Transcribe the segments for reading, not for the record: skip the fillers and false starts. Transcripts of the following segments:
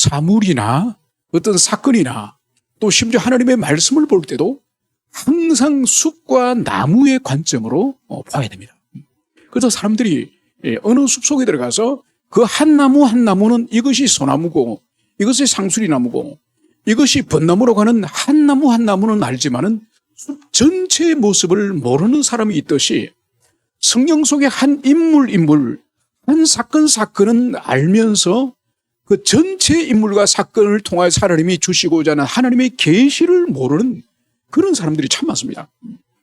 사물이나 어떤 사건이나 또 심지어 하나님의 말씀을 볼 때도 항상 숲과 나무의 관점으로 봐야 됩니다. 그래서 사람들이 어느 숲 속에 들어가서 그 한 나무 한 나무는 이것이 소나무고 이것이 상수리나무고 이것이 벚나무라고 하는 한 나무 한 나무는 알지만은 숲 전체의 모습을 모르는 사람이 있듯이 성경 속의 한 인물, 한 사건은 알면서 그 전체 인물과 사건을 통하여 하나님이 주시고자 하는 하나님의 계시를 모르는 그런 사람들이 참 많습니다.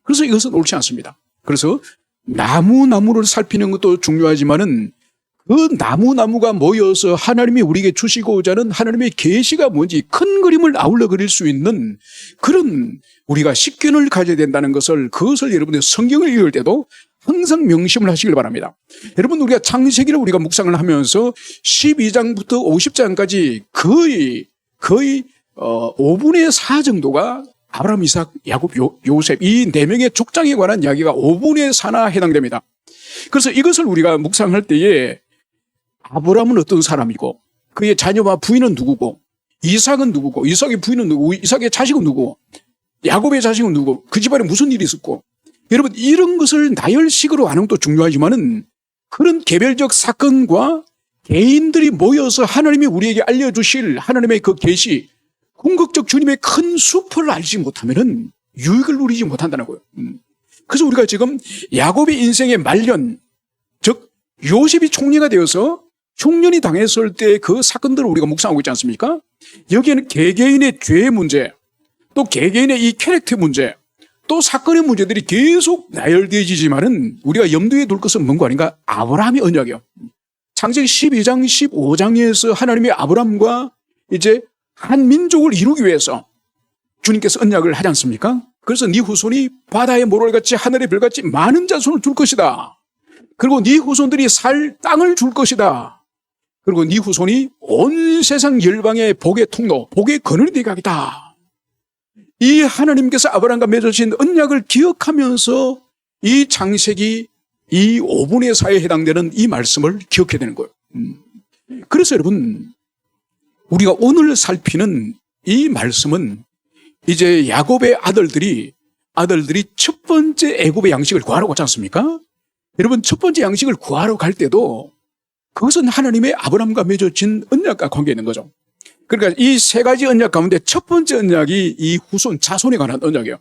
그래서 이것은 옳지 않습니다. 그래서 나무를 살피는 것도 중요하지만은 그 나무가 모여서 하나님이 우리에게 주시고자 하는 하나님의 계시가 뭔지 큰 그림을 아울러 그릴 수 있는 그런 우리가 식견을 가져야 된다는 것을 그것을 여러분들 성경을 읽을 때도 항상 명심을 하시길 바랍니다. 여러분 우리가 창세기를 우리가 묵상을 하면서 12장부터 50장까지 거의 5분의 4 정도가 아브라함, 이삭, 야곱, 요셉 이 4명의 족장에 관한 이야기가 5분의 4나 해당됩니다. 그래서 이것을 우리가 묵상할 때에 아브라함은 어떤 사람이고 그의 자녀와 부인은 누구고 이삭은 누구고 이삭의 부인은 누구고 이삭의 자식은 누구고 야곱의 자식은 누구고 그 집안에 무슨 일이 있었고 여러분 이런 것을 나열식으로 하는 것도 중요하지만은 그런 개별적 사건과 개인들이 모여서 하나님이 우리에게 알려주실 하나님의 그 계시 궁극적 주님의 큰 숲을 알지 못하면은 유익을 누리지 못한다는 거예요. 그래서 우리가 지금 야곱의 인생의 말년 즉 요셉이 총리가 되어서 흉년이 당했을 때 그 사건들을 우리가 묵상하고 있지 않습니까? 여기에는 개개인의 죄의 문제 또 개개인의 이 캐릭터 문제 또 사건의 문제들이 계속 나열되어지지만은 우리가 염두에 둘 것은 뭔가 아닌가? 아브라함의 언약이요. 창세기 12장, 15장에서 하나님의 아브라함과 이제 한 민족을 이루기 위해서 주님께서 언약을 하지 않습니까? 그래서 네 후손이 바다의 모래같이 하늘의 별같이 많은 자손을 줄 것이다. 그리고 네 후손들이 살 땅을 줄 것이다. 그리고 네 후손이 온 세상 열방의 복의 통로, 복의 그늘이 되게 하겠다. 이 하나님께서 아브라함과 맺으신 언약을 기억하면서 이 창세기 이 5분의 4에 해당되는 이 말씀을 기억해야 되는 거예요. 그래서 여러분 우리가 오늘 살피는 이 말씀은 이제 야곱의 아들들이 첫 번째 애굽의 양식을 구하러 가지 않습니까? 여러분 첫 번째 양식을 구하러 갈 때도 그것은 하나님의 아브라함과 맺어진 언약과 관계 있는 거죠. 그러니까 이 세 가지 언약 가운데 첫 번째 언약이 이 후손 자손에 관한 언약이에요.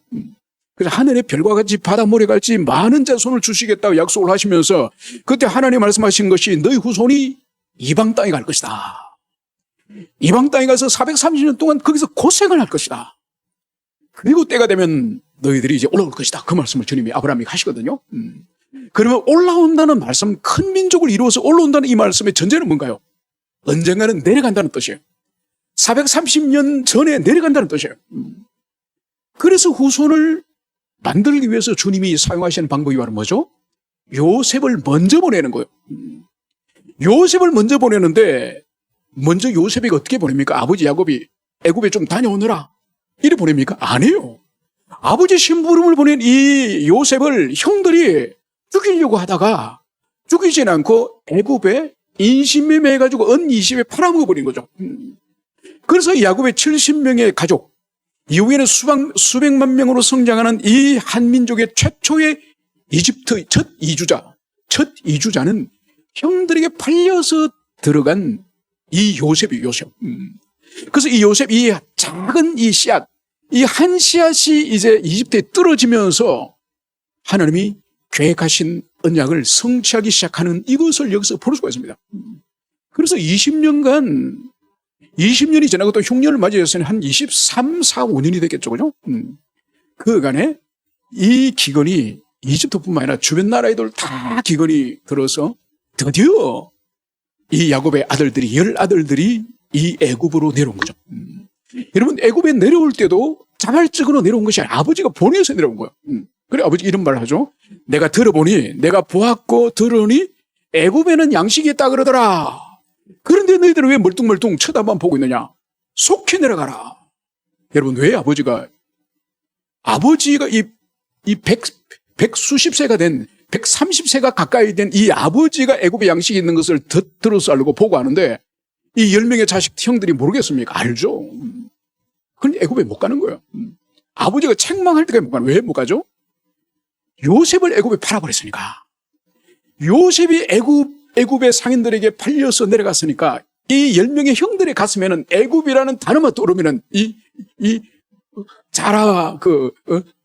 그래서 하늘의 별과 같이 바다 모래같이 많은 자손을 주시겠다고 약속을 하시면서 그때 하나님 말씀하신 것이 너희 후손이 이방 땅에 갈 것이다. 이방 땅에 가서 430년 동안 거기서 고생을 할 것이다. 그리고 때가 되면 너희들이 이제 올라올 것이다. 그 말씀을 주님이 아브라함에게 하시거든요. 그러면 올라온다는 말씀, 큰 민족을 이루어서 올라온다는 이 말씀의 전제는 뭔가요? 언젠가는 내려간다는 뜻이에요. 430년 전에 내려간다는 뜻이에요. 그래서 후손을 만들기 위해서 주님이 사용하시는 방법이 바로 뭐죠? 요셉을 먼저 보내는 거예요. 요셉을 먼저 보내는데 먼저 요셉에게 어떻게 보냅니까? 아버지 야곱이 애굽에 좀 다녀오느라 이래 보냅니까? 아니에요. 아버지 심부름을 보낸 이 요셉을 형들이 죽이려고 하다가 죽이진 않고 애굽에 인신매매해가지고 은 20에 팔아먹어버린 거죠. 그래서 야곱의 70명의 가족 이후에는 수백만 명으로 성장하는 이 한민족의 최초의 이집트 첫 이주자는 형들에게 팔려서 들어간 이 요셉이에요. 요셉. 그래서 이 요셉 이 작은 이 씨앗 이 한 씨앗이 이제 이집트에 떨어지면서 하나님이 계획하신 언약을 성취하기 시작하는 이것을 여기서 볼 수가 있습니다. 그래서 20년이 지나고 또 흉년을 맞이해서는 한 23, 4, 5년이 됐겠죠. 그죠? 그간에 이 기근이 이집트뿐만 아니라 주변 나라에도 다 기근이 들어서 드디어 이 야곱의 아들들이 10아들들이 이 애굽으로 내려온 거죠. 여러분 애굽에 내려올 때도 자발적으로 내려온 것이 아니라 아버지가 보내서 내려온 거예요. 그래 아버지 이런 말을 하죠. 내가 들어보니 내가 보았고 들으니 애굽에는 양식이 있다 그러더라. 그런데 너희들은 왜 멀뚱멀뚱 쳐다만 보고 있느냐. 속히 내려가라. 여러분 왜 아버지가 이 백수십 세가 된 130세가 가까이 된 이 아버지가 애굽에 양식이 있는 것을 들어서 알고 보고 하는데 이 10명의 자식 형들이 모르겠습니까? 알죠. 그런데 애굽에 못 가는 거예요. 아버지가 책망할 때까지 못 가는 거예요. 왜 못 가죠? 요셉을 애굽에 팔아버렸으니까. 요셉이 애굽의 상인들에게 팔려서 내려갔으니까 이 10명의 형들의 가슴에는 애굽이라는 단어만 떠오르면은 자라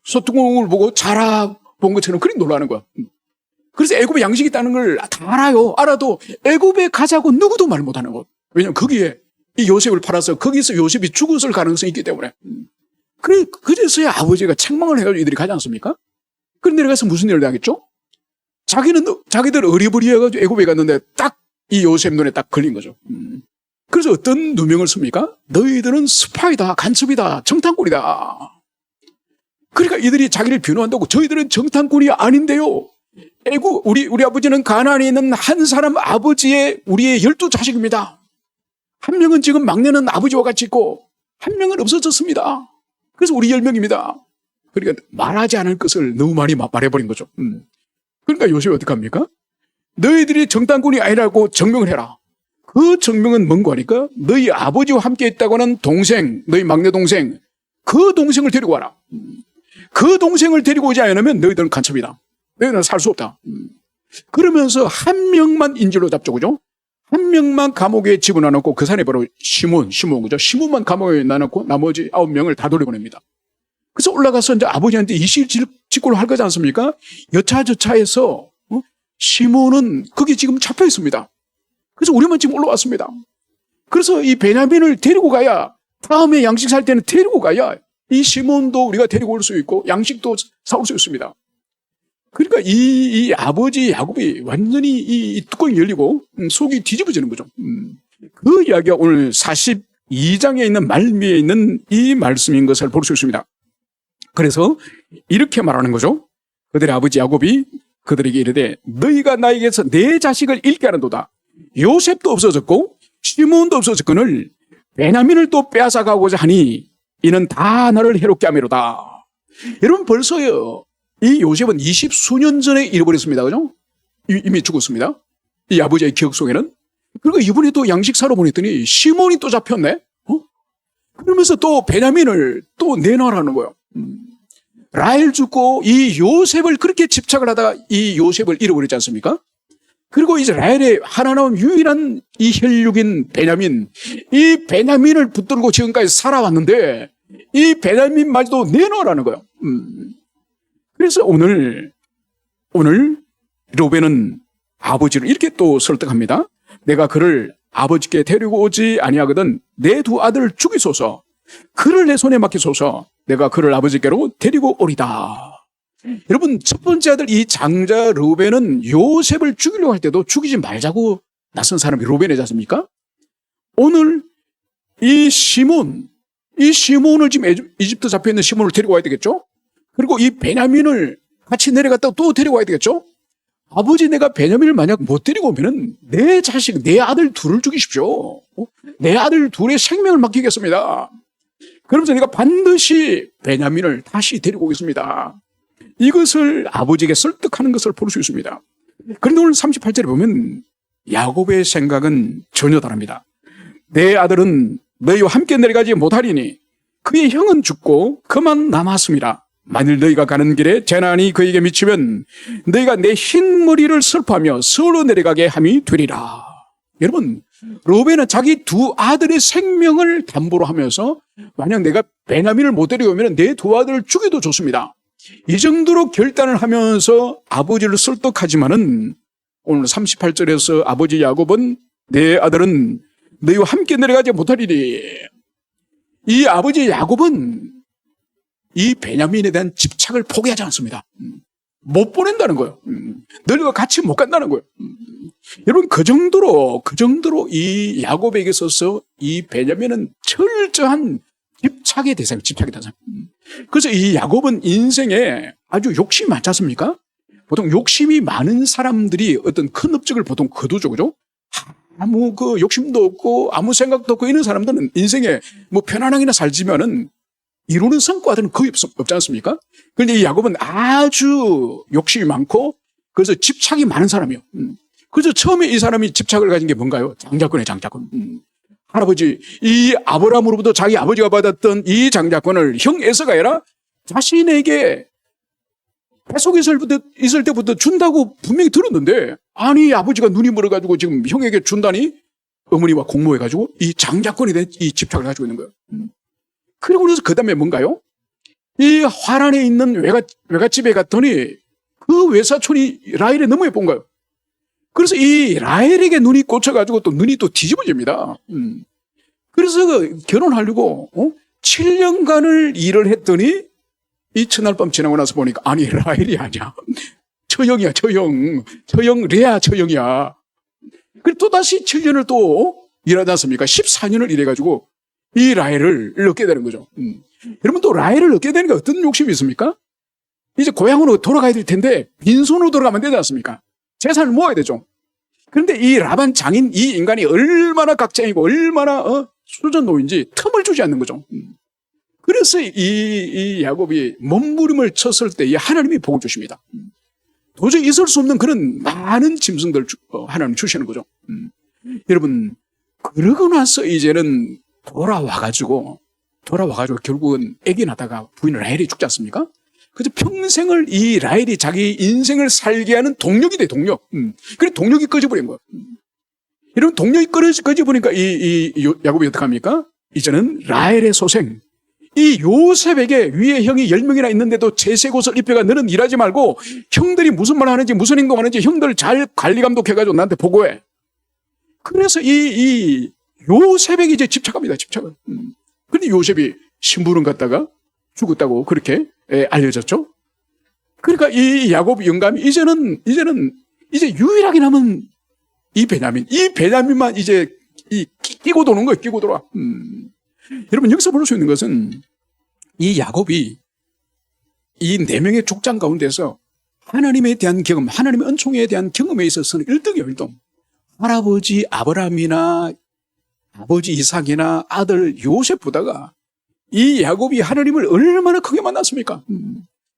소뚜껑을 보고 자라 본 것처럼 그리 놀라는 거야. 그래서 애굽에 양식이 있다는 걸 다 알아요. 알아도 애굽에 가자고 누구도 말 못하는 것. 왜냐하면 거기에 이 요셉을 팔아서 거기서 요셉이 죽었을 가능성이 있기 때문에. 그래서야 아버지가 책망을 해가지고 이들이 가지 않습니까? 그런데 내려가서 무슨 일을 당했죠? 자기들 어리버리해가지고 애굽에 갔는데 딱 이 요셉 눈에 딱 걸린 거죠. 그래서 어떤 누명을 씁니까? 너희들은 스파이다, 간첩이다, 정탐꾼이다. 그러니까 이들이 자기를 변호한다고 저희들은 정탐꾼이 아닌데요. 우리 아버지는 가나안에 있는 한 사람 아버지의 우리의 12자식입니다. 한 명은 지금 막내는 아버지와 같이 있고 한 명은 없어졌습니다. 그래서 우리 10명입니다. 그러니까 말하지 않을 것을 너무 많이 말해버린 거죠. 그러니까 요셉이 어떻게 합니까? 너희들이 정탐꾼이 아니라고 증명을 해라. 그 증명은 뭔가 하니까 너희 아버지와 함께 있다고 하는 동생, 너희 막내 동생, 그 동생을 데리고 와라. 그 동생을 데리고 오지 않으면 너희들은 간첩이다. 너희들은 살 수 없다. 그러면서 한 명만 인질로 잡죠, 그죠? 한 명만 감옥에 집어넣고 그 사람이 바로 시몬, 그죠? 시몬만 감옥에 넣어놓고 나머지 9명을 다 돌려보냅니다. 그래서 올라가서 이제 아버지한테 이실직고를 할 거지 않습니까? 여차저차해서 시몬은 거기 지금 잡혀 있습니다. 그래서 우리만 지금 올라왔습니다. 그래서 이 베냐민을 데리고 가야 다음에 양식 살 때는 데리고 가야 이 시몬도 우리가 데리고 올 수 있고 양식도 사올 수 있습니다. 그러니까 이 아버지 야곱이 완전히 이 뚜껑이 열리고 속이 뒤집어지는 거죠. 그 이야기가 오늘 42장에 있는 말미에 있는 이 말씀인 것을 볼 수 있습니다. 그래서 이렇게 말하는 거죠. 그들의 아버지 야곱이 그들에게 이르되 너희가 나에게서 내 자식을 잃게 하는도다. 요셉도 없어졌고 시몬도 없어졌거늘 베냐민을 또 빼앗아가고자 하니 이는 다 나를 해롭게 하미로다. 여러분 벌써요 이 요셉은 20수년 전에 잃어버렸습니다. 그죠? 이미 죽었습니다. 이 아버지의 기억 속에는. 그리고 이번에 또 양식 사러 보냈더니 시몬이 또 잡혔네. 그러면서 또 베냐민을 또 내놔라는 거예요. 라헬 죽고 이 요셉을 그렇게 집착을 하다가 이 요셉을 잃어버렸지 않습니까? 그리고 이제 라헬의 하나 남은 유일한 이 혈육인 베냐민, 이 베냐민을 붙들고 지금까지 살아왔는데 이 베냐민마저도 내놓으라는 거예요. 그래서 오늘 로벤은 아버지를 이렇게 또 설득합니다. 내가 그를 아버지께 데리고 오지 아니하거든 내 두 아들을 죽이소서. 그를 내 손에 맡기소서. 내가 그를 아버지께로 데리고 오리다. 여러분 첫 번째 아들 이 장자 로벤은 요셉을 죽이려고 할 때도 죽이지 말자고 나선 사람이 로벤이지 않습니까? 오늘 이 시몬을 지금 이집트 잡혀있는 시몬을 데리고 와야 되겠죠? 그리고 이 베냐민을 같이 내려갔다가 또 데리고 와야 되겠죠? 아버지 내가 베냐민을 만약 못 데리고 오면은 내 자식, 내 아들 둘을 죽이십시오. 내 아들 둘의 생명을 맡기겠습니다. 그러면서 내가 반드시 베냐민을 다시 데리고 오겠습니다. 이것을 아버지에게 설득하는 것을 볼 수 있습니다. 그런데 오늘 38절에 보면 야곱의 생각은 전혀 다릅니다. 내 아들은 너희와 함께 내려가지 못하리니 그의 형은 죽고 그만 남았습니다. 만일 너희가 가는 길에 재난이 그에게 미치면 너희가 내 흰 머리를 슬퍼하며 서로 내려가게 함이 되리라. 여러분 로벤은 자기 두 아들의 생명을 담보로 하면서 만약 내가 베냐민을 못 데려오면 내 두 아들을 죽여도 좋습니다. 이 정도로 결단을 하면서 아버지를 설득하지만은 오늘 38절에서 아버지 야곱은 내 아들은 너희와 함께 내려가지 못하리니 이 아버지 야곱은 이 베냐민에 대한 집착을 포기하지 않습니다. 못 보낸다는 거예요. 너희가 같이 못 간다는 거예요. 여러분 그 정도로 이 야곱에게 있어서 이 베냐민은 철저한 집착의 대상. 그래서 이 야곱은 인생에 아주 욕심이 많지 않습니까? 보통 욕심이 많은 사람들이 어떤 큰 업적을 보통 거두죠, 그죠? 아무 그 욕심도 없고 아무 생각도 없고 이런 사람들은 인생에 뭐 편안하게나 살지면은 이루는 성과들은 거의 없지 않습니까? 그런데 이 야곱은 아주 욕심이 많고 그래서 집착이 많은 사람이에요. 그래서 처음에 이 사람이 집착을 가진 게 뭔가요? 장자권이에요, 장자권. 할아버지, 이 아브라함으로부터 자기 아버지가 받았던 이 장자권을 형 에서가 아니라 자신에게 뱃속에 있을 때부터 준다고 분명히 들었는데, 아니 아버지가 눈이 멀어가지고 지금 형에게 준다니 어머니와 공모해가지고 이 장자권에 대한 이 집착을 가지고 있는 거예요. 그리고 그래서 그 다음에 뭔가요? 이 화란에 있는 외갓집에 갔더니 그 외사촌이 라헬에 너무 예쁜 거예요. 그래서 이 라헬에게 눈이 꽂혀가지고 또 눈이 또 뒤집어집니다. 그래서 결혼하려고 7년간을 일을 했더니 이 첫날 밤 지나고 나서 보니까 아니 라헬이 아니야. 처형이야, 처형. 레아 처형이야. 그리고 또다시 7년을 또 일하지 않습니까? 14년을 일해가지고 이 라헬을 얻게 되는 거죠. 여러분 또 라헬을 얻게 되는 게 어떤 욕심이 있습니까? 이제 고향으로 돌아가야 될 텐데 빈손으로 돌아가면 되지 않습니까? 재산을 모아야 되죠. 그런데 이 라반 장인 이 인간이 얼마나 각자이고 얼마나 수전노인지 틈을 주지 않는 거죠. 그래서 이 야곱이 몸부림을 쳤을 때 하나님이 복을 주십니다. 도저히 있을 수 없는 그런 많은 짐승들 하나님 주시는 거죠. 여러분 그러고 나서 이제는 돌아와가지고 결국은 아기 낳다가 부인 라헬이 죽지 않습니까? 그래서 평생을 이 라헬이 자기 인생을 살게 하는 동력이 돼, 동력. 그래 동력이 꺼져버린 거예요. 여러분 동력이 꺼져버리니까 이 야곱이 어떻게 합니까? 이제는 라헬의 소생, 이 요셉에게 위에 형이 10명이나 있는데도 채색 옷을 입혀가 너는 일하지 말고 형들이 무슨 말 하는지 무슨 행동하는지 형들 잘 관리 감독해가지고 나한테 보고해. 그래서 이 요셉에게 이제 집착합니다. 집착은. 근데 요셉이 심부름 갔다가 죽었다고 그렇게 알려졌죠. 그러니까 이 야곱 영감이 이제는 유일하게 남은 이 베냐민만 이제 끼고 도는 거예요. 끼고 돌아. 여러분 여기서 볼 수 있는 것은 이 야곱이 이 4명의 족장 가운데서 하나님에 대한 경험, 하나님의 은총에 대한 경험에 있어서는 1등이에요. 1등. 할아버지 아브라함이나 아버지 이삭이나 아들 요셉보다가 이 야곱이 하나님을 얼마나 크게 만났습니까?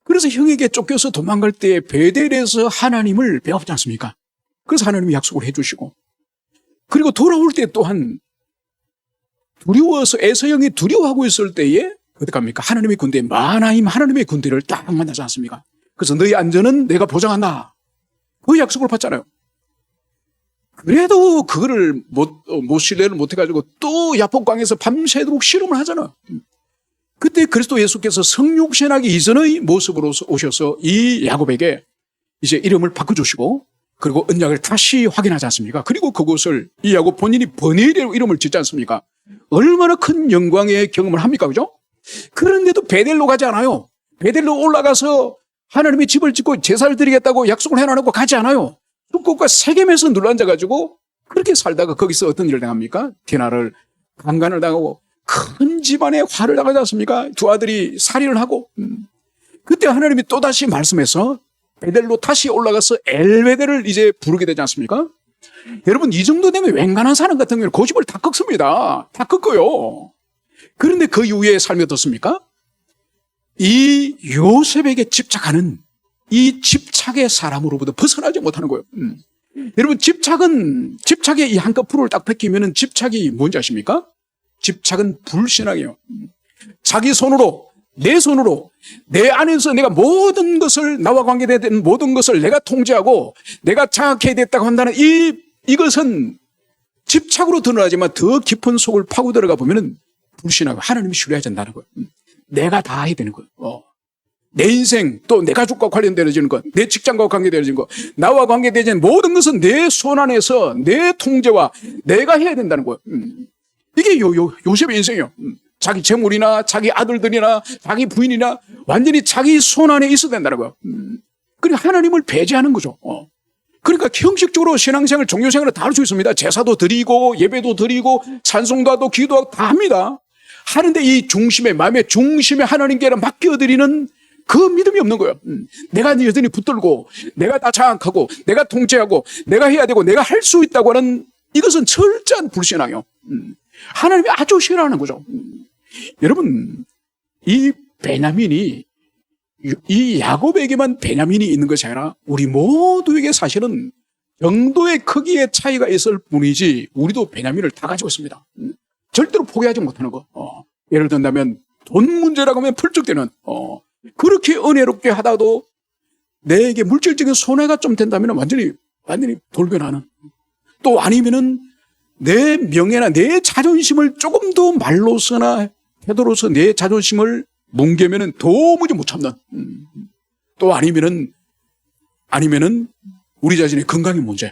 그래서 형에게 쫓겨서 도망갈 때 베델에서 하나님을 배웠지 않습니까? 그래서 하나님이 약속을 해주시고, 그리고 돌아올 때 또한 두려워서 에서 형이 두려워하고 있을 때에 어떻게 합니까? 하나님의 군대, 마하나임 하나님의 군대를 딱 만나지 않습니까? 그래서 너희 안전은 내가 보장한다. 그 약속을 받잖아요. 그래도 그거를 신뢰를 못해가지고 또 야복강에서 밤새도록 실험을 하잖아요. 그때 그리스도 예수께서 성육신하기 이전의 모습으로 오셔서 이 야곱에게 이제 이름을 바꿔주시고, 그리고 언약을 다시 확인하지 않습니까? 그리고 그곳을 이 야곱 본인이 버니엘이라고 이름을 짓지 않습니까? 얼마나 큰 영광의 경험을 합니까? 그죠? 그런데도 베델로 가지 않아요. 베델로 올라가서 하나님의 집을 짓고 제사를 드리겠다고 약속을 해놔놓고 가지 않아요. 숲곡과 세겜에서 눌러앉아가지고 그렇게 살다가 거기서 어떤 일을 당합니까? 디나를 강간을 당하고 큰 집안에 화를 당하지 않습니까? 두 아들이 살인을 하고. 그때 하나님이 또다시 말씀해서 베델로 다시 올라가서 엘베델을 이제 부르게 되지 않습니까? 여러분 이 정도 되면 웬간한 사람 같은 경우는 고집을 다 꺾습니다. 다 꺾어요. 그런데 그 이후에 삶이 어떻습니까? 이 요셉에게 집착하는 이 집착의 사람으로부터 벗어나지 못하는 거예요. 여러분 집착의 이 한꺼풀을 딱 벗기면 집착이 뭔지 아십니까? 집착은 불신앙이에요. 자기 손으로 내 안에서 내가 모든 것을, 나와 관계된 모든 것을 내가 통제하고 내가 장악해야 됐다고 한다는 이것은 집착으로 드러나지만 더 깊은 속을 파고 들어가 보면은 불신하고 하나님이 신뢰하지 않는다는 거예요. 내가 다 해야 되는 거예요. 내 인생, 또 내 가족과 관련되어지는 것, 내 직장과 관계되어지는 것, 나와 관계되어지는 모든 것은 내 손 안에서 내 통제와 내가 해야 된다는 거예요. 이게 요셉의 인생이에요. 자기 재물이나 자기 아들들이나 자기 부인이나 완전히 자기 손 안에 있어야 된다는 거예요. 그러니까 하나님을 배제하는 거죠. 그러니까 형식적으로 신앙생활, 종교생활을 다 할 수 있습니다. 제사도 드리고 예배도 드리고 찬송도 하고 기도하고 다 합니다. 하는데 이 중심에, 마음의 중심에 하나님께 맡겨드리는 그 믿음이 없는 거예요. 내가 여전히 붙들고 내가 다 장악하고 내가 통제하고 내가 해야 되고 내가 할 수 있다고 하는, 이것은 철저한 불신앙이에요. 하나님이 아주 싫어하는 거죠. 여러분 이 베냐민이, 이 야곱에게만 베냐민이 있는 것이 아니라 우리 모두에게 사실은 정도의 크기의 차이가 있을 뿐이지 우리도 베냐민을 다 가지고 있습니다. 절대로 포기하지 못하는 거. 예를 든다면 돈 문제라고 하면 펄쩍대는 그렇게 은혜롭게 하다도 내게 물질적인 손해가 좀 된다면 완전히 돌변하는, 또 아니면은 내 명예나 내 자존심을 조금 더 말로서나 태도로서 내 자존심을 뭉개면은 도무지 못 참는, 또 아니면은 우리 자신의 건강의 문제,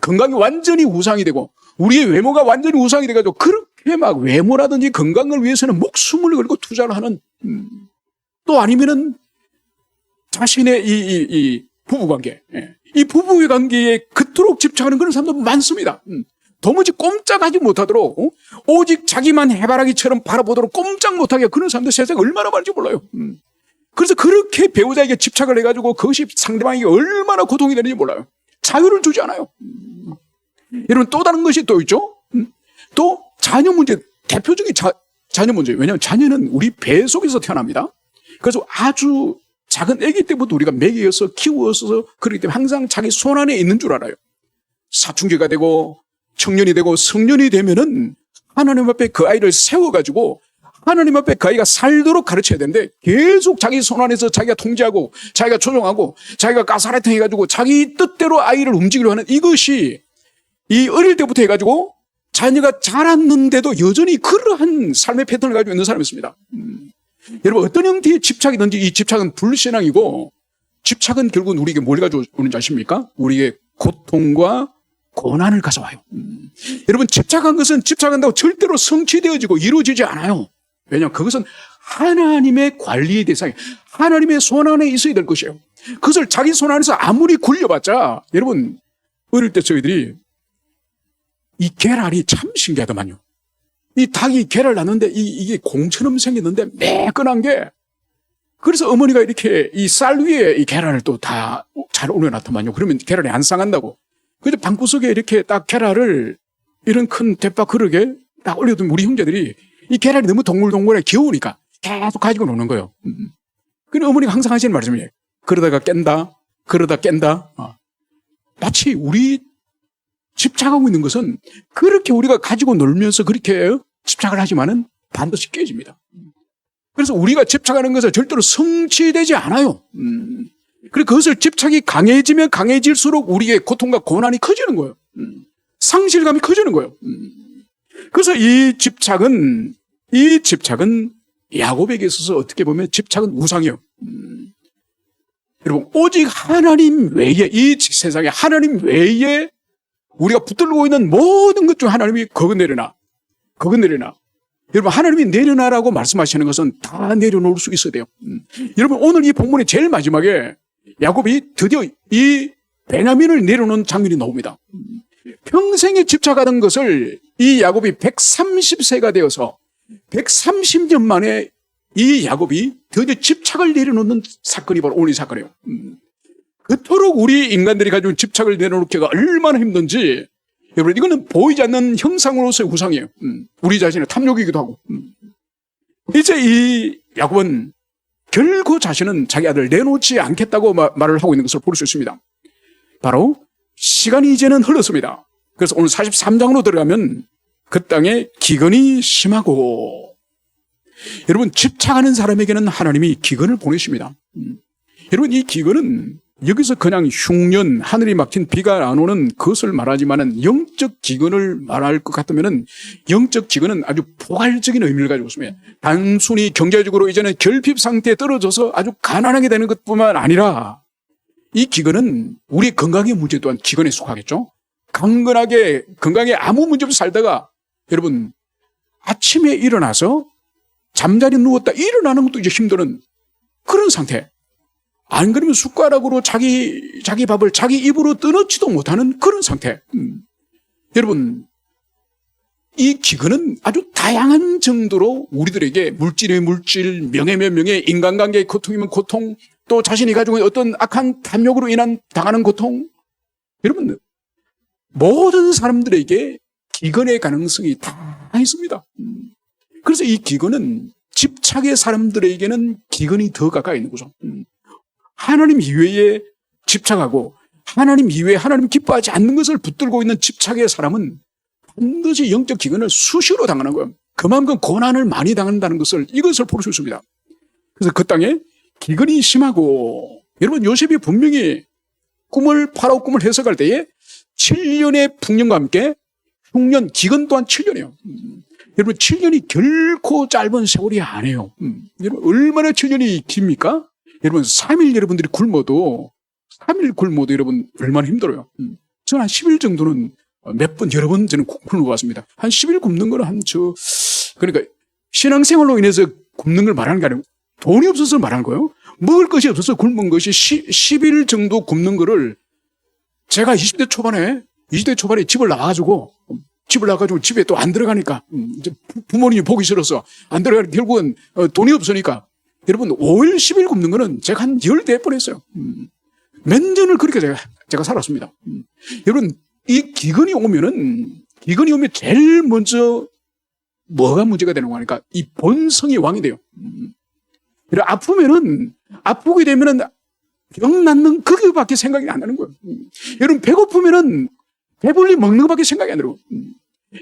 건강이 완전히 우상이 되고 우리의 외모가 완전히 우상이 돼가지고 그렇게 막 외모라든지 건강을 위해서는 목숨을 걸고 투자를 하는, 또 아니면은 자신의 이 부부관계, 이 부부의 관계에 그토록 집착하는 그런 사람도 많습니다. 도무지 꼼짝하지 못하도록 오직 자기만 해바라기처럼 바라보도록 꼼짝 못하게 그런 사람들 세상에 얼마나 많은지 몰라요. 그래서 그렇게 배우자에게 집착을 해가지고 그것이 상대방에게 얼마나 고통이 되는지 몰라요. 자유를 주지 않아요. 여러분, 또 다른 것이 또 있죠. 또 자녀 문제, 대표적인 자녀 문제. 왜냐하면 자녀는 우리 배 속에서 태어납니다. 그래서 아주 작은 아기 때부터 우리가 먹여서 키워서 그렇기 때문에 항상 자기 손 안에 있는 줄 알아요. 사춘기가 되고 청년이 되고 성년이 되면은 하나님 앞에 그 아이를 세워가지고 하나님 앞에 그 아이가 살도록 가르쳐야 되는데 계속 자기 손 안에서 자기가 통제하고 자기가 조종하고 자기가 가스라이팅 해가지고 자기 뜻대로 아이를 움직이려 하는 이것이 이 어릴 때부터 해가지고 자녀가 자랐는데도 여전히 그러한 삶의 패턴을 가지고 있는 사람이 있습니다. 여러분, 어떤 형태의 집착이든지 이 집착은 불신앙이고, 집착은 결국은 우리에게 뭘 가져오는지 아십니까? 우리에게 고통과 고난을 가져와요. 여러분, 집착한 것은 집착한다고 절대로 성취되어지고 이루어지지 않아요. 왜냐하면 그것은 하나님의 관리의 대상이 하나님의 손 안에 있어야 될 것이에요. 그것을 자기 손 안에서 아무리 굴려봤자, 여러분, 어릴 때 저희들이 이 계란이 참 신기하더만요. 이 닭이 계란을 낳는데 이게 공처럼 생겼는데 매끈한 게, 그래서 어머니가 이렇게 이 쌀 위에 이 계란을 또 다 잘 올려놨더만요. 그러면 계란이 안 상한다고. 그래서 방구석에 이렇게 딱 계란을 이런 큰 대박 그릇에 딱 올려두면 우리 형제들이 이 계란이 너무 동글동글해 귀여우니까 계속 가지고 노는 거예요. 그래서 어머니가 항상 하시는 말씀이에요. 그러다가 깬다, 그러다 깬다. 마치 우리 집착하고 있는 것은 그렇게 우리가 가지고 놀면서 그렇게 집착을 하지만은 반드시 깨집니다. 그래서 우리가 집착하는 것은 절대로 성취되지 않아요. 그래서 그것을 집착이 강해지면 강해질수록 우리의 고통과 고난이 커지는 거예요. 상실감이 커지는 거예요. 그래서 이 집착은 야곱에게 있어서 어떻게 보면 집착은 우상이에요. 여러분, 오직 하나님 외에, 이 세상에 하나님 외에 우리가 붙들고 있는 모든 것 중 하나님이 거기 내려놔. 여러분, 하나님이 내려놔라고 말씀하시는 것은 다 내려놓을 수 있어야 돼요. 여러분, 오늘 이 본문의 제일 마지막에 야곱이 드디어 이 베냐민을 내려놓은 장면이 나옵니다. 평생에 집착하던 것을 이 야곱이 130세가 되어서 130년 만에 이 야곱이 드디어 집착을 내려놓는 사건이 바로 오늘 이 사건이에요. 그토록 우리 인간들이 가지고 집착을 내려놓기가 얼마나 힘든지, 여러분, 이거는 보이지 않는 형상으로서의 우상이에요. 우리 자신의 탐욕이기도 하고. 이제 이 야곱은 결코 자신은 자기 아들 내놓지 않겠다고 말을 하고 있는 것을 볼 수 있습니다. 바로 시간이 이제는 흘렀습니다. 그래서 오늘 43장으로 들어가면 그 땅에 기근이 심하고, 여러분, 집착하는 사람에게는 하나님이 기근을 보내십니다. 여러분, 이 기근은 여기서 그냥 흉년, 하늘이 막힌 비가 안 오는 그것을 말하지만은 영적 기근을 말할 것 같으면은 영적 기근은 아주 포괄적인 의미를 가지고 있습니다. 단순히 경제적으로 이제는 결핍 상태에 떨어져서 아주 가난하게 되는 것뿐만 아니라 이 기근은 우리 건강의 문제 또한 기근에 속하겠죠. 강건하게 건강에 아무 문제 없이 살다가 여러분 아침에 일어나서 잠자리 누웠다 일어나는 것도 이제 힘드는 그런 상태. 안 그러면 숟가락으로 자기 밥을 자기 입으로 떠넣지도 못하는 그런 상태. 여러분, 이 기근은 아주 다양한 정도로 우리들에게 물질의 물질, 명예면 명예, 인간관계의 고통이면 고통, 또 자신이 가지고 있는 어떤 악한 탐욕으로 인한 당하는 고통. 여러분, 모든 사람들에게 기근의 가능성이 다 있습니다. 그래서 이 기근은 집착의 사람들에게는 기근이 더 가까이 있는 거죠. 하나님 이외에 집착하고 하나님 이외에 하나님 기뻐하지 않는 것을 붙들고 있는 집착의 사람은 반드시 영적 기근을 수시로 당하는 거예요. 그만큼 고난을 많이 당한다는 것을 이것을 볼 수 있습니다. 그래서 그 땅에 기근이 심하고 여러분 요셉이 분명히 파라오 꿈을 해석할 때에 7년의 풍년과 함께 흉년 기근 또한 7년이에요. 여러분 7년이 결코 짧은 세월이 아니에요. 여러분 얼마나 7년이 깁니까? 여러분 3일 여러분들이 굶어도 3일 굶어도 여러분 얼마나 힘들어요. 저는 한 10일 정도는 몇 번 여러 번 저는 굶어봤습니다. 한 10일 굶는 거는 그러니까 신앙생활로 인해서 굶는 걸 말하는 게 아니고 돈이 없어서 말하는 거예요. 먹을 것이 없어서 굶은 것이 10일 정도 굶는 거를 제가 20대 초반에 집을 나가가지고 집에 또 안 들어가니까 이제 부모님이 보기 싫어서 안 들어가니까 결국은 돈이 없으니까 여러분 5일 10일 굶는 거는 제가 한 14번 했어요. 몇 년을 그렇게 제가 살았습니다. 여러분 이 기근이 오면 제일 먼저 뭐가 문제가 되는 거니까 이 본성이 왕이 돼요. 아프게 되면은 병 낫는 그거밖에 생각이 안 나는 거예요. 여러분 배고프면은 배불리 먹는 것밖에 생각이 안 들어요.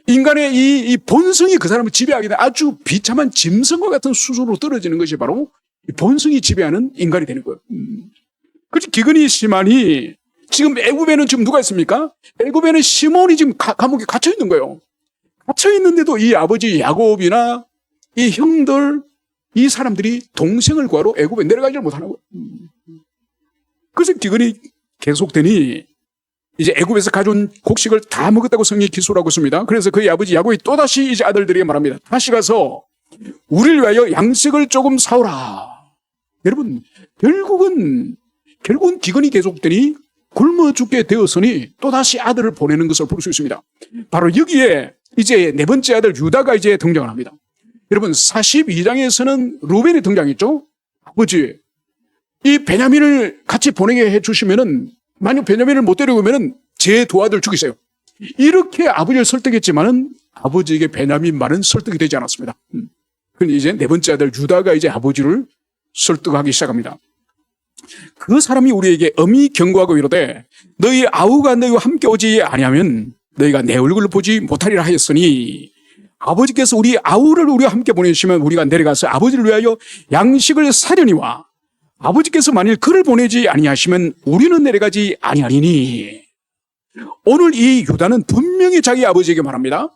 인간의 이 본성이 그 사람을 지배하게 돼 아주 비참한 짐승과 같은 수준으로 떨어지는 것이 바로 이 본성이 지배하는 인간이 되는 거예요. 그렇지 기근이 심하니 지금 애굽에는 지금 누가 있습니까? 애굽에는 시몬이 지금 감옥에 갇혀 있는 거예요. 갇혀 있는데도 이 아버지 야곱이나 이 형들 이 사람들이 동생을 구하러 애굽에 내려가지 못하는 거예요. 그래서 기근이 계속되니 이제 애굽에서 가져온 곡식을 다 먹었다고 성경이 기술하고 있습니다. 그래서 그의 아버지 야곱이 또다시 이제 아들들에게 말합니다. 다시 가서 우리를 위하여 양식을 조금 사오라. 여러분 결국은 기근이 계속되니 굶어 죽게 되었으니 또다시 아들을 보내는 것을 볼 수 있습니다. 바로 여기에 이제 네 번째 아들 유다가 이제 등장을 합니다. 여러분 42장에서는 루벤이 등장했죠. 아버지 이 베냐민을 같이 보내게 해주시면은 만약 베냐민을 못 데려오면은 제 두 아들 죽이세요. 이렇게 아버지를 설득했지만은 아버지에게 베냐민 말은 설득이 되지 않았습니다. 그런데 이제 네 번째 아들 유다가 이제 아버지를 설득하기 시작합니다. 그 사람이 우리에게 엄히 경고하고 이르되 너희 아우가 너희와 함께 오지 아니하면 너희가 내 얼굴을 보지 못하리라 하였으니 아버지께서 우리 아우를 우리와 함께 보내주시면 우리가 내려가서 아버지를 위하여 양식을 사려니와 아버지께서 만일 그를 보내지 아니하시면 우리는 내려가지 아니하리니. 오늘 이 유다는 분명히 자기 아버지에게 말합니다.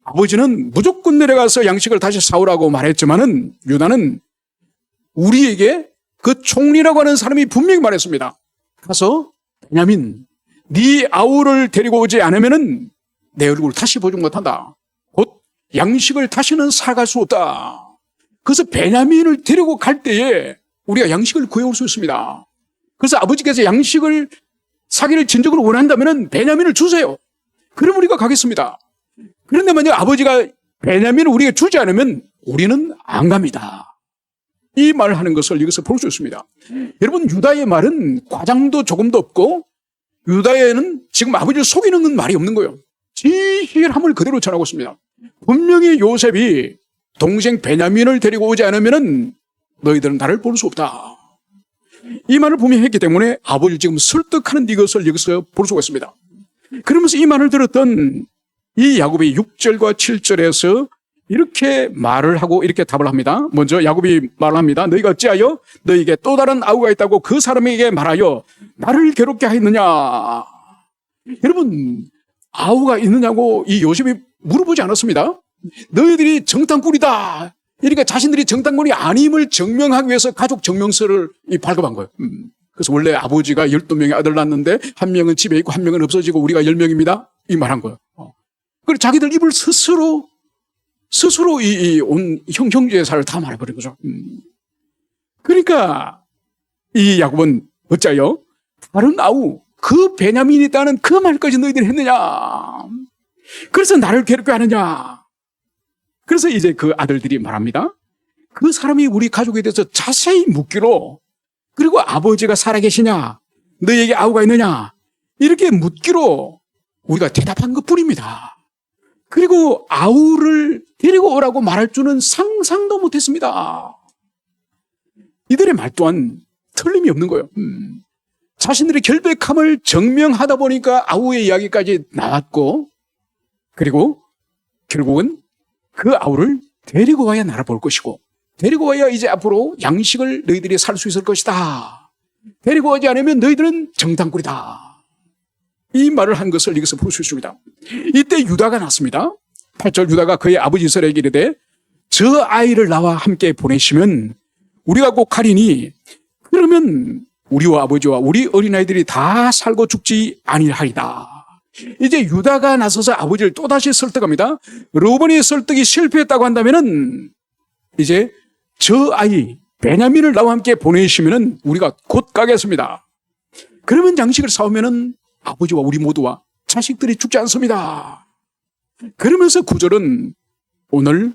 아버지는 무조건 내려가서 양식을 다시 사오라고 말했지만은 유다는 우리에게 그 총리라고 하는 사람이 분명히 말했습니다. 가서 베냐민 네 아우를 데리고 오지 않으면은 내 얼굴을 다시 보지 못한다. 곧 양식을 다시는 사갈 수 없다. 그래서 베냐민을 데리고 갈 때에 우리가 양식을 구해올 수 있습니다. 그래서 아버지께서 양식을 사기를 진정으로 원한다면은 베냐민을 주세요. 그럼 우리가 가겠습니다. 그런데 만약 아버지가 베냐민을 우리가 주지 않으면 우리는 안 갑니다. 이 말을 하는 것을 여기서 볼 수 있습니다. 여러분 유다의 말은 과장도 조금도 없고 유다에는 지금 아버지를 속이는 말이 없는 거예요. 진실함을 그대로 전하고 있습니다. 분명히 요셉이 동생 베냐민을 데리고 오지 않으면 너희들은 나를 볼 수 없다. 이 말을 분명히 했기 때문에 아버지를 지금 설득하는 이것을 여기서 볼 수가 있습니다. 그러면서 이 말을 들었던 이 야곱이 6절과 7절에서 이렇게 말을 하고 이렇게 답을 합니다. 먼저 야곱이 말을 합니다. 너희가 어찌하여 너희에게 또 다른 아우가 있다고 그 사람에게 말하여 나를 괴롭게 하였느냐. 여러분 아우가 있느냐고 이 요셉이 물어보지 않았습니다. 너희들이 정탐꾼이다. 그러니까 자신들이 정탐꾼이 아님을 증명하기 위해서 가족 증명서를 발급한 거예요. 그래서 원래 아버지가 12명의 아들 낳았는데 한 명은 집에 있고 한 명은 없어지고 우리가 10명입니다. 이 말한 거예요. 그리고 자기들 입을 스스로 온 형제사를 다 말해버린 거죠. 그러니까 이 야곱은 어찌하여 다른 아우 그 베냐민이 있다는 그 말까지 너희들이 했느냐. 그래서 나를 괴롭게 하느냐. 그래서 이제 그 아들들이 말합니다. 그 사람이 우리 가족에 대해서 자세히 묻기로 그리고 아버지가 살아계시냐 너희에게 아우가 있느냐 이렇게 묻기로 우리가 대답한 것뿐입니다. 그리고 아우를 데리고 오라고 말할 줄은 상상도 못했습니다. 이들의 말 또한 틀림이 없는 거예요. 자신들의 결백함을 증명하다 보니까 아우의 이야기까지 나왔고 그리고 결국은 그 아우를 데리고 가야 나라 볼 것이고, 데리고 가야 이제 앞으로 양식을 너희들이 살 수 있을 것이다. 데리고 가지 않으면 너희들은 정탐꾼이다. 이 말을 한 것을 여기서 볼 수 있습니다. 이때 유다가 났습니다. 8절 유다가 그의 아버지 이스라엘에게 이르되 저 아이를 나와 함께 보내시면 우리가 꼭 가리니 그러면 우리와 아버지와 우리 어린아이들이 다 살고 죽지 아니하리다. 이제 유다가 나서서 아버지를 또다시 설득합니다. 르우벤이 설득이 실패했다고 한다면은 이제 저 아이 베냐민을 나와 함께 보내시면은 우리가 곧 가겠습니다. 그러면 양식을 사오면은 아버지와 우리 모두와 자식들이 죽지 않습니다. 그러면서 9절은 오늘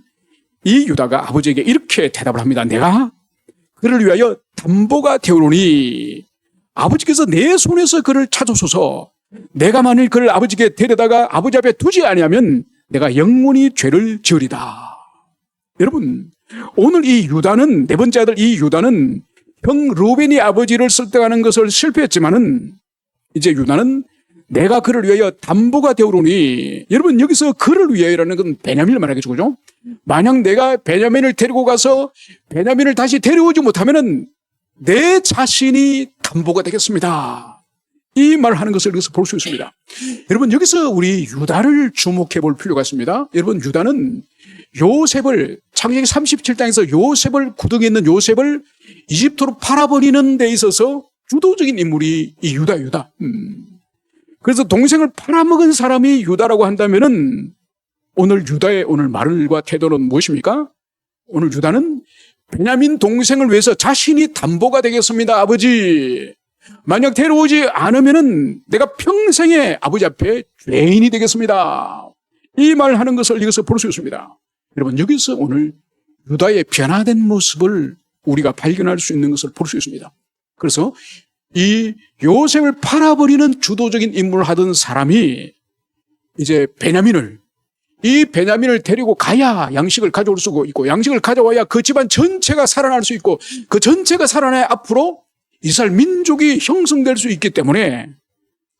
이 유다가 아버지에게 이렇게 대답을 합니다. 내가 그를 위하여 담보가 되오노니 아버지께서 내 손에서 그를 찾으소서. 내가 만일 그를 아버지께 데려다가 아버지 앞에 두지 아니하면 내가 영원히 죄를 지으리다. 여러분, 오늘 이 유다는, 네 번째 아들 이 유다는 형 르우벤이 아버지를 설득하는 것을 실패했지만은 이제 유다는 내가 그를 위하여 담보가 되오노니, 여러분 여기서 그를 위하여라는 건 베냐민을 말하겠죠, 그죠? 만약 내가 베냐민을 데리고 가서 베냐민을 다시 데려오지 못하면은 내 자신이 담보가 되겠습니다. 이 말을 하는 것을 여기서 볼 수 있습니다. 여러분 여기서 우리 유다를 주목해 볼 필요가 있습니다. 여러분 유다는 요셉을, 창세기 37장에서 요셉을, 구덩이에 있는 요셉을 이집트로 팔아버리는 데 있어서 주도적인 인물이 이 유다. 그래서 동생을 팔아먹은 사람이 유다라고 한다면은 오늘 유다의 오늘 말과 태도는 무엇입니까? 오늘 유다는 베냐민 동생을 위해서 자신이 담보가 되겠습니다. 아버지, 만약 데려오지 않으면은 내가 평생에 아버지 앞에 죄인이 되겠습니다. 이 말을 하는 것을 여기서 볼 수 있습니다. 여러분 여기서 오늘 유다의 변화된 모습을 우리가 발견할 수 있는 것을 볼 수 있습니다. 그래서 이 요셉을 팔아버리는 주도적인 임무를 하던 사람이 이제 이 베냐민을 데리고 가야 양식을 가져올 수 있고, 양식을 가져와야 그 집안 전체가 살아날 수 있고, 그 전체가 살아나야 앞으로 이스라엘 민족이 형성될 수 있기 때문에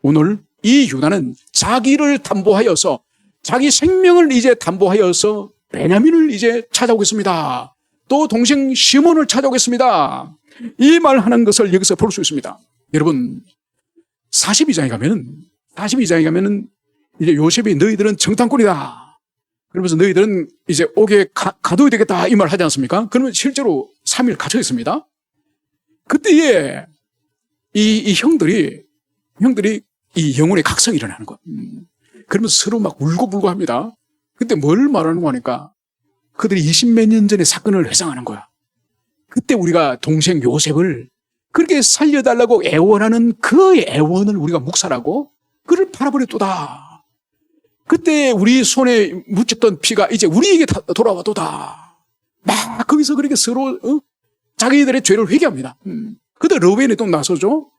오늘 이 유다는 자기를 담보하여서, 자기 생명을 이제 담보하여서 베냐민을 이제 찾아오겠습니다. 또 동생 시몬을 찾아오겠습니다. 이 말 하는 것을 여기서 볼 수 있습니다. 여러분 42장에 가면은 이제 요셉이 너희들은 정탐꾼이다. 그러면서 너희들은 이제 옥에 가둬야 되겠다 이 말 하지 않습니까? 그러면 실제로 3일 갇혀 있습니다. 그때에 이 형들이 이 영혼의 각성이 일어나는 거예요. 그러면서 서로 막 울고불고 합니다. 그때 뭘 말하는 거니까 그들이 20몇 년 전의 사건을 회상하는 거야. 그때 우리가 동생 요셉을 그렇게 살려달라고 애원하는 그 애원을 우리가 묵살하고 그를 팔아버렸도다. 그때 우리 손에 묻혔던 피가 이제 우리에게 돌아와도다. 막 거기서 그렇게 서로 자기들의 죄를 회개합니다. 그때 르우벤이 또 나서죠.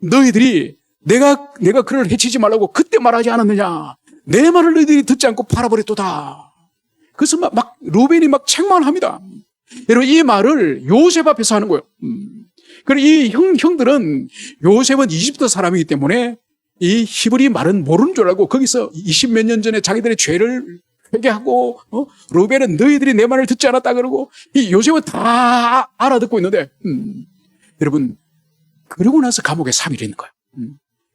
너희들이 내가 그를 해치지 말라고 그때 말하지 않았느냐. 내 말을 너희들이 듣지 않고 팔아버렸도다. 그래서 막 르우벤이 막 책망합니다. 여러분 이 말을 요셉 앞에서 하는 거예요. 그리고 이 형들은 요셉은 이집트 사람이기 때문에 이 히브리 말은 모르는 줄 알고 거기서 20몇 년 전에 자기들의 죄를 회개하고 르우벤은 너희들이 내 말을 듣지 않았다 그러고 이 요셉은 다 알아듣고 있는데 여러분 그러고 나서 감옥에 3일 있는 거예요.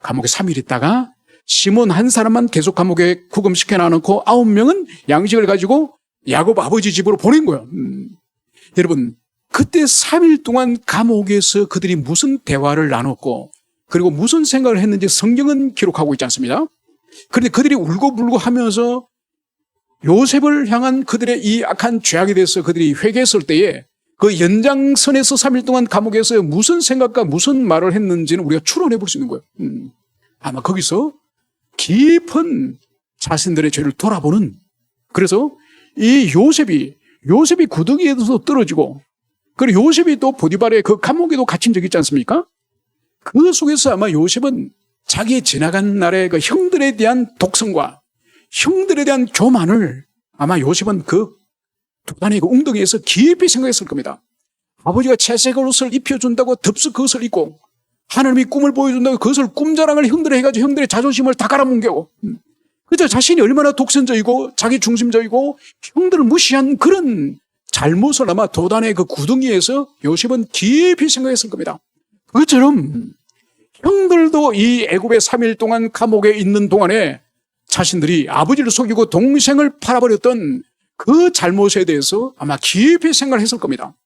감옥에 3일 있다가 시몬 한 사람만 계속 감옥에 구금시켜 놔놓고 9명은 양식을 가지고 야곱 아버지 집으로 보낸 거예요. 여러분 그때 3일 동안 감옥에서 그들이 무슨 대화를 나눴고 그리고 무슨 생각을 했는지 성경은 기록하고 있지 않습니다. 그런데 그들이 울고불고 하면서 요셉을 향한 그들의 이 악한 죄악에 대해서 그들이 회개했을 때에 그 연장선에서 3일 동안 감옥에서 무슨 생각과 무슨 말을 했는지는 우리가 추론해 볼 수 있는 거예요. 아마 거기서 깊은 자신들의 죄를 돌아보는, 그래서 이 요셉이 구덩이에서 떨어지고 그리고 요셉이 또 보디발의 그 감옥에도 갇힌 적이 있지 않습니까? 그 속에서 아마 요셉은 자기의 지나간 날의 그 형들에 대한 독성과 형들에 대한 교만을 아마 요셉은 그 도단의 그 웅덩이에서 깊이 생각했을 겁니다. 아버지가 채색 옷을 입혀준다고 덥석 그것을 입고 하나님이 꿈을 보여준다고 그것을 꿈자랑을 형들에 해가지고 형들의 자존심을 다 갈아뭉개고 그저 자신이 얼마나 독선적이고 자기 중심적이고 형들을 무시한 그런 잘못을 아마 도단의 그 구덩이에서 요셉은 깊이 생각했을 겁니다. 그처럼 형들도 이 애굽에 3일 동안 감옥에 있는 동안에 자신들이 아버지를 속이고 동생을 팔아버렸던 그 잘못에 대해서 아마 깊이 생각을 했을 겁니다.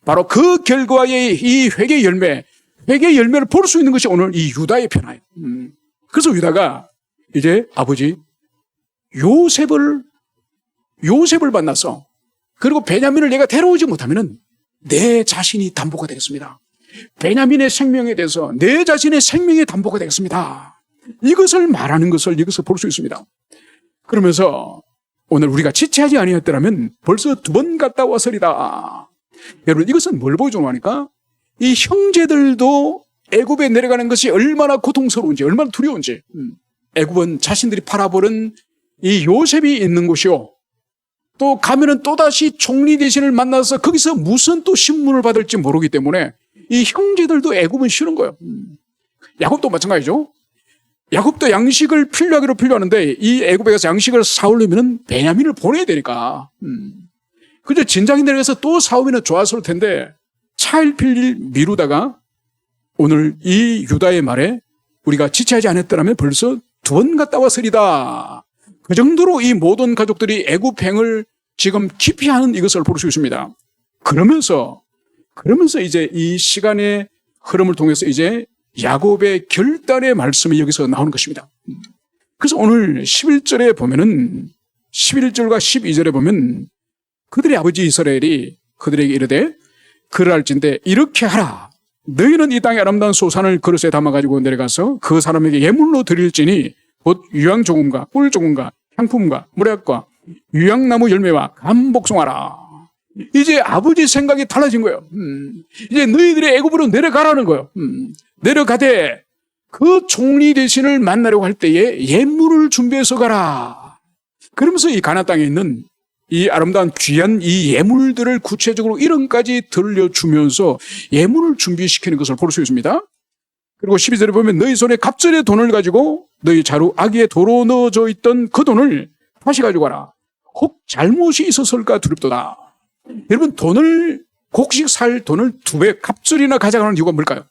바로 그 결과의 이 회개의 열매를 볼 수 있는 것이 오늘 이 유다의 변화예요. 그래서 유다가 이제 아버지 요셉을 만나서 그리고 베냐민을 내가 데려오지 못하면 내 자신이 담보가 되겠습니다. 베냐민의 생명에 대해서 내 자신의 생명이 담보가 되겠습니다. 이것을 말하는 것을 여기서 볼 수 있습니다. 그러면서 오늘 우리가 지체하지 아니었더라면 벌써 2번 갔다 왔으리다. 여러분 이것은 뭘 보여주는 거니까 이 형제들도 애굽에 내려가는 것이 얼마나 고통스러운지 얼마나 두려운지 애굽은 자신들이 팔아버린 이 요셉이 있는 곳이요. 또 가면은 또다시 총리 대신을 만나서 거기서 무슨 또 신문을 받을지 모르기 때문에 이 형제들도 애굽은 싫은 거예요. 야곱도 마찬가지죠. 야곱도 양식을 필요하는데 이 애굽에 가서 양식을 사오려면 베냐민을 보내야 되니까. 그저 진작에 내려가서 또 사오면 좋았을 텐데 차일필일 미루다가 오늘 이 유다의 말에 우리가 지체하지 않았더라면 벌써 2번 갔다 왔으리다. 그 정도로 이 모든 가족들이 애굽행을 지금 기피하는 이것을 볼 수 있습니다. 그러면서 이제 이 시간의 흐름을 통해서 이제 야곱의 결단의 말씀이 여기서 나오는 것입니다. 그래서 오늘 11절에 보면은 11절과 12절에 보면 그들의 아버지 이스라엘이 그들에게 이르되 그러할진대 이렇게 하라. 너희는 이 땅의 아름다운 소산을 그릇에 담아가지고 내려가서 그 사람에게 예물로 드릴지니 곧 유향 조금과 꿀 조금과 향품과 무략과 유향나무 열매와 감 복송하라. 이제 아버지 생각이 달라진 거예요. 이제 너희들이 애굽으로 내려가라는 거예요. 내려가되 그 총리 대신을 만나려고 할 때에 예물을 준비해서 가라. 그러면서 이 가나안 땅에 있는 이 아름다운 귀한 이 예물들을 구체적으로 이름까지 들려주면서 예물을 준비시키는 것을 볼 수 있습니다. 그리고 12절에 보면 너희 손에 갑절의 돈을 가지고 너희 자루 아기에 도로 넣어져 있던 그 돈을 다시 가지고 가라. 혹 잘못이 있었을까 두렵도다. 여러분 곡식 살 돈을 2배 갑절이나 가져가는 이유가 뭘까요?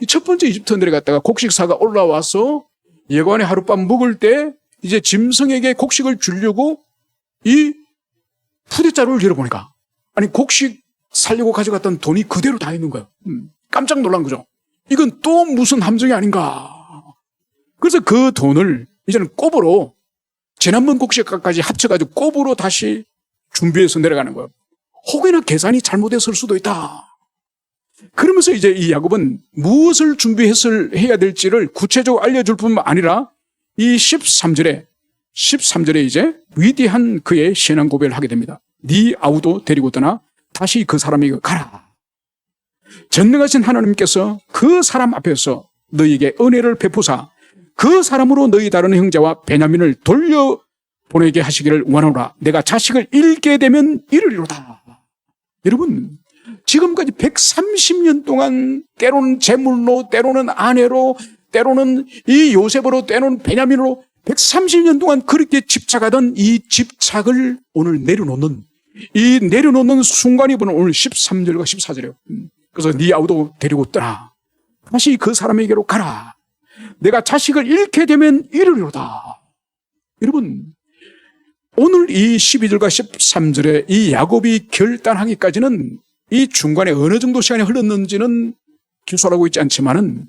첫 번째 이집트 내려갔다가 곡식 사가 올라와서 예관에 하룻밤 묵을 때 이제 짐승에게 곡식을 주려고 이 푸대자루를 열어보니까 아니 곡식 살려고 가져갔던 돈이 그대로 다 있는 거예요. 깜짝 놀란 거죠. 이건 또 무슨 함정이 아닌가. 그래서 그 돈을 이제는 꼽으로 지난번 곡식까지 합쳐가지고 꼽으로 다시 준비해서 내려가는 거예요. 혹여나 계산이 잘못했을 수도 있다. 그러면서 이제 이 야곱은 무엇을 준비해야 될지를 구체적으로 알려줄 뿐만 아니라 이 13절에 이제 위대한 그의 신앙 고백을 하게 됩니다. 네 아우도 데리고 떠나 다시 그 사람에게 가라. 전능하신 하나님께서 그 사람 앞에서 너희에게 은혜를 베푸사 그 사람으로 너희 다른 형제와 베냐민을 돌려보내게 하시기를 원하노라. 내가 자식을 잃게 되면 이르리로다. 여러분 지금까지 130년 동안 때로는 재물로 때로는 아내로 때로는 이 요셉으로 때로는 베냐민으로 130년 동안 그렇게 집착하던 이 집착을 오늘 내려놓는 순간이 보는 오늘 13절과 14절이에요. 그래서 네 아우도 데리고 떠나 다시 그 사람에게로 가라. 내가 자식을 잃게 되면 이르리로다. 여러분 오늘 이 12절과 13절에 이 야곱이 결단하기까지는 이 중간에 어느 정도 시간이 흘렀는지는 기술하고 있지 않지만은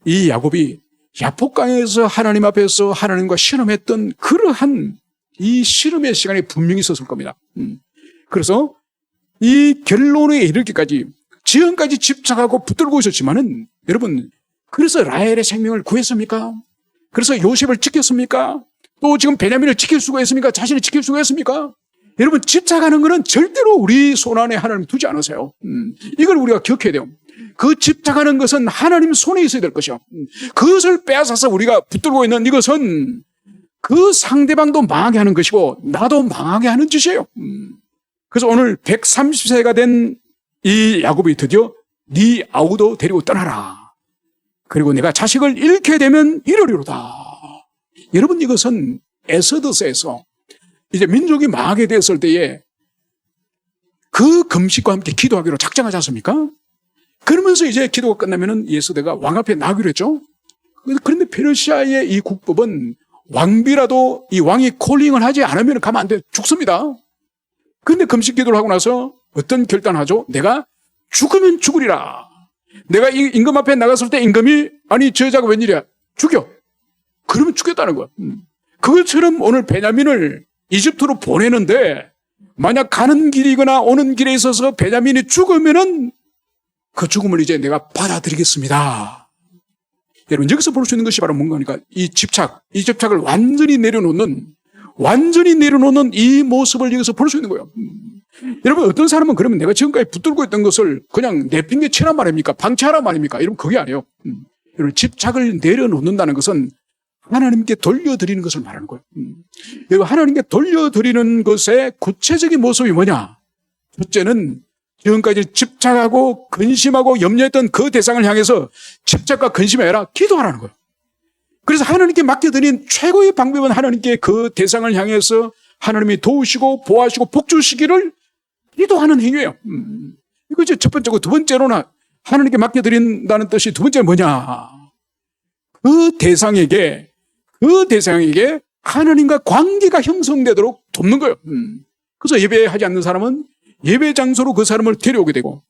이 야곱이 야복강에서 하나님 앞에서 하나님과 실험했던 그러한 이 실험의 시간이 분명히 있었을 겁니다. 그래서 이 결론에 이르기까지 지금까지 집착하고 붙들고 있었지만은 여러분 그래서 라헬의 생명을 구했습니까? 그래서 요셉을 지켰습니까? 또 지금 베냐민을 지킬 수가 있습니까? 자신을 지킬 수가 있습니까? 여러분 집착하는 것은 절대로 우리 손 안에 하나님 두지 않으세요. 이걸 우리가 기억해야 돼요. 그 집착하는 것은 하나님 손에 있어야 될 것이요. 그것을 빼앗아서 우리가 붙들고 있는 이것은 그 상대방도 망하게 하는 것이고 나도 망하게 하는 짓이에요. 그래서 오늘 130세가 된 이 야곱이 드디어 네 아우도 데리고 떠나라. 그리고 내가 자식을 잃게 되면 이르리로다. 여러분 이것은 에서더서에서 이제 민족이 망하게 되었을 때에 그 금식과 함께 기도하기로 작정하지 않습니까? 그러면서 이제 기도가 끝나면은 예수대가 왕 앞에 나가기로 했죠. 그런데 페르시아의 이 국법은 왕비라도 이 왕이 콜링을 하지 않으면 가면 안 돼. 죽습니다. 그런데 금식 기도를 하고 나서 어떤 결단을 하죠? 내가 죽으면 죽으리라. 내가 이 임금 앞에 나갔을 때 임금이 아니 저 여자가 웬일이야? 죽여. 그러면 죽겠다는 거야. 그것처럼 오늘 베냐민을 이집트로 보내는데 만약 가는 길이거나 오는 길에 있어서 베냐민이 죽으면은 그 죽음을 이제 내가 받아들이겠습니다. 여러분 여기서 볼 수 있는 것이 바로 뭔가니까 이 집착을 완전히 내려놓는 이 모습을 여기서 볼 수 있는 거예요. 여러분 어떤 사람은 그러면 내가 지금까지 붙들고 있던 것을 그냥 내팽개 치란 말입니까? 방치하란 말입니까? 여러분 그게 아니에요. 여러분 집착을 내려놓는다는 것은 하나님께 돌려드리는 것을 말하는 거예요. 여러분 하나님께 돌려드리는 것의 구체적인 모습이 뭐냐? 첫째는 지금까지 집착하고 근심하고 염려했던 그 대상을 향해서 집착과 근심이 아니라 기도하라는 거예요. 그래서 하나님께 맡겨드린 최고의 방법은 하나님께 그 대상을 향해서 하나님이 도우시고 보호하시고 복주시기를 기도하는 행위예요. 이거 이제 첫 번째고 두 번째로는 하나님께 맡겨드린다는 뜻이 두 번째는 뭐냐? 그 대상에게 하나님과 관계가 형성되도록 돕는 거예요. 그래서 예배하지 않는 사람은 예배 장소로 그 사람을 데려오게 되고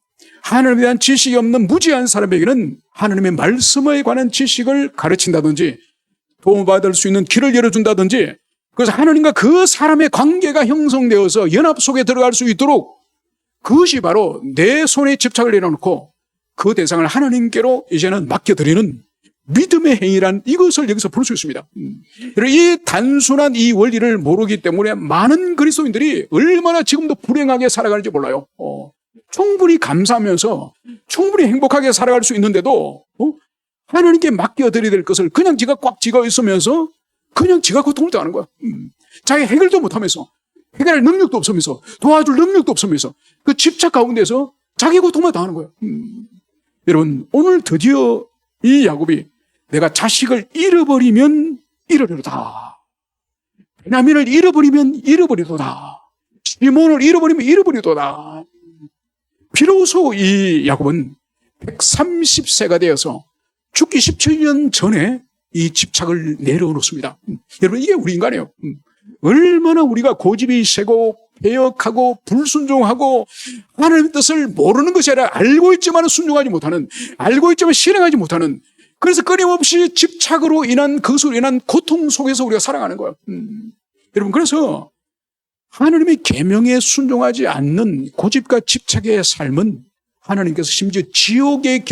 하나님에 대한 지식이 없는 무지한 사람에게는 하나님의 말씀에 관한 지식을 가르친다든지 도움받을 수 있는 길을 열어준다든지 그래서 하나님과 그 사람의 관계가 형성되어서 연합 속에 들어갈 수 있도록 그것이 바로 내 손에 집착을 내려놓고 그 대상을 하나님께로 이제는 맡겨드리는 믿음의 행위란 이것을 여기서 볼 수 있습니다. 이 단순한 이 원리를 모르기 때문에 많은 그리스도인들이 얼마나 지금도 불행하게 살아가는지 몰라요. 충분히 감사하면서 충분히 행복하게 살아갈 수 있는데도 하나님께 맡겨드려야 될 것을 그냥 지가 꽉 쥐고 있으면서 그냥 지가 고통을 당하는 거야. 자기 해결도 못하면서 해결할 능력도 없으면서 도와줄 능력도 없으면서 그 집착 가운데서 자기 고통만 당하는 거야. 여러분 오늘 드디어 이 야곱이 내가 자식을 잃어버리면 잃어버리도다. 베냐민을 잃어버리면 잃어버리도다. 시몬을 잃어버리면 잃어버리도다. 비로소 이 야곱은 130세가 되어서 죽기 17년 전에 이 집착을 내려놓습니다. 여러분 이게 우리 인간이에요. 얼마나 우리가 고집이 세고 배역하고 불순종하고 하나님의 뜻을 모르는 것이 아니라 알고 있지만 순종하지 못하는 알고 있지만 실행하지 못하는 그래서 끊임없이 집착으로 인한 그것으로 인한 고통 속에서 우리가 살아가는 거예요. 여러분 그래서 하나님의 계명에 순종하지 않는 고집과 집착의 삶은 하나님께서 심지어 지옥의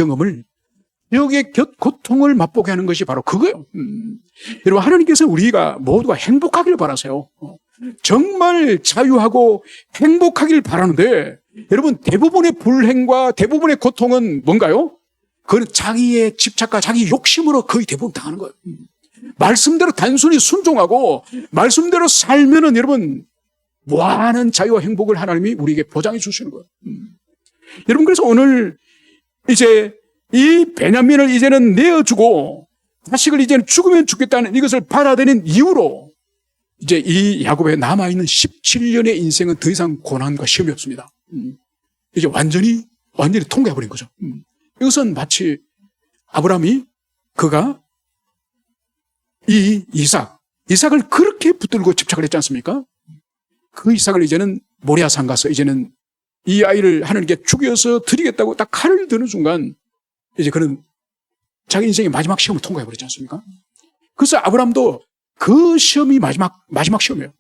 고통을 맛보게 하는 것이 바로 그거예요. 여러분 하나님께서 우리가 모두가 행복하길 바라세요. 정말 자유하고 행복하길 바라는데 여러분 대부분의 불행과 대부분의 고통은 뭔가요? 그건 자기의 집착과 자기 욕심으로 거의 대부분 당하는 거예요. 말씀대로 단순히 순종하고 말씀대로 살면은 여러분 무한한 자유와 행복을 하나님이 우리에게 보장해 주시는 거예요. 여러분 그래서 오늘 이제 이 베냐민을 이제는 내어주고 자식을 이제는 죽으면 죽겠다는 이것을 받아들인 이후로 이제 이 야곱에 남아있는 17년의 인생은 더 이상 고난과 시험이 없습니다. 이제 완전히 통과해버린 거죠. 이것은 마치 아브라함이 그가 이 이삭을 그렇게 붙들고 집착을 했지 않습니까? 그 이삭을 이제는 모리아산 가서 이제는 이 아이를 하나님께 죽여서 드리겠다고 딱 칼을 드는 순간 이제 그는 자기 인생의 마지막 시험을 통과해버리지 않습니까? 그래서 아브라함도 그 시험이 마지막 시험이에요.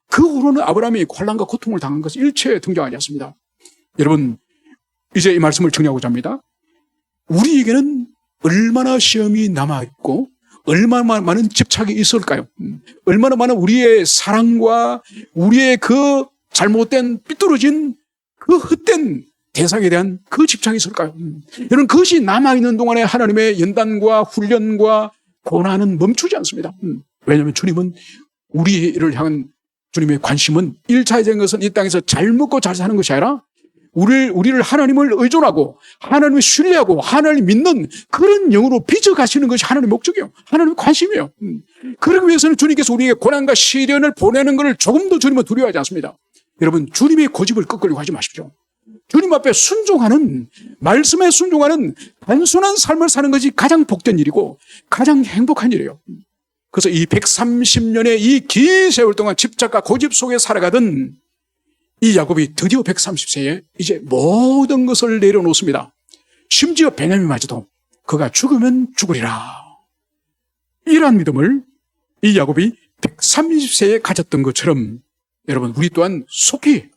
그 후로는 아브라함이 환난과 고통을 당한 것은 일체 등장하지 않습니다. 여러분 이제 이 말씀을 정리하고자 합니다. 우리에게는 얼마나 시험이 남아있고 얼마나 많은 집착이 있을까요? 얼마나 많은 우리의 사랑과 우리의 그 잘못된 삐뚤어진 그 헛된 대상에 대한 그 집착이 있을까요? 여러분 그것이 남아있는 동안에 하나님의 연단과 훈련과 고난은 멈추지 않습니다. 왜냐하면 주님은 우리를 향한 주님의 관심은 1차적인 것은 이 땅에서 잘 먹고 잘 사는 것이 아니라 우리를 하나님을 의존하고 하나님을 신뢰하고 하나님을 믿는 그런 영으로 빚어가시는 것이 하나님의 목적이에요. 하나님의 관심이에요. 그러기 위해서는 주님께서 우리에게 고난과 시련을 보내는 것을 조금도 주님은 두려워하지 않습니다. 여러분, 주님의 고집을 꺾으려고 하지 마십시오. 주님 앞에 순종하는, 말씀에 순종하는 단순한 삶을 사는 것이 가장 복된 일이고 가장 행복한 일이에요. 그래서 이 130년의 이 긴 세월 동안 집착과 고집 속에 살아가던 이 야곱이 드디어 130세에 이제 모든 것을 내려놓습니다. 심지어 베냐민마저도 그가 죽으면 죽으리라. 이러한 믿음을 이 야곱이 130세에 가졌던 것처럼 여러분, 우리 또한 속히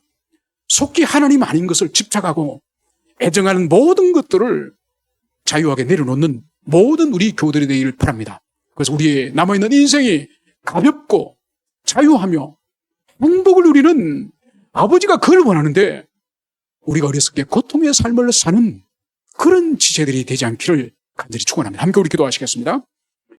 하나님 아닌 것을 집착하고 애정하는 모든 것들을 자유하게 내려놓는 모든 우리 교우들이 되기를 바랍니다. 그래서 우리의 남아있는 인생이 가볍고 자유하며 행복을 누리는, 아버지가 그걸 원하는데 우리가 어렸을 때 고통의 삶을 사는 그런 지체들이 되지 않기를 간절히 축원합니다. 함께 우리 기도하시겠습니다.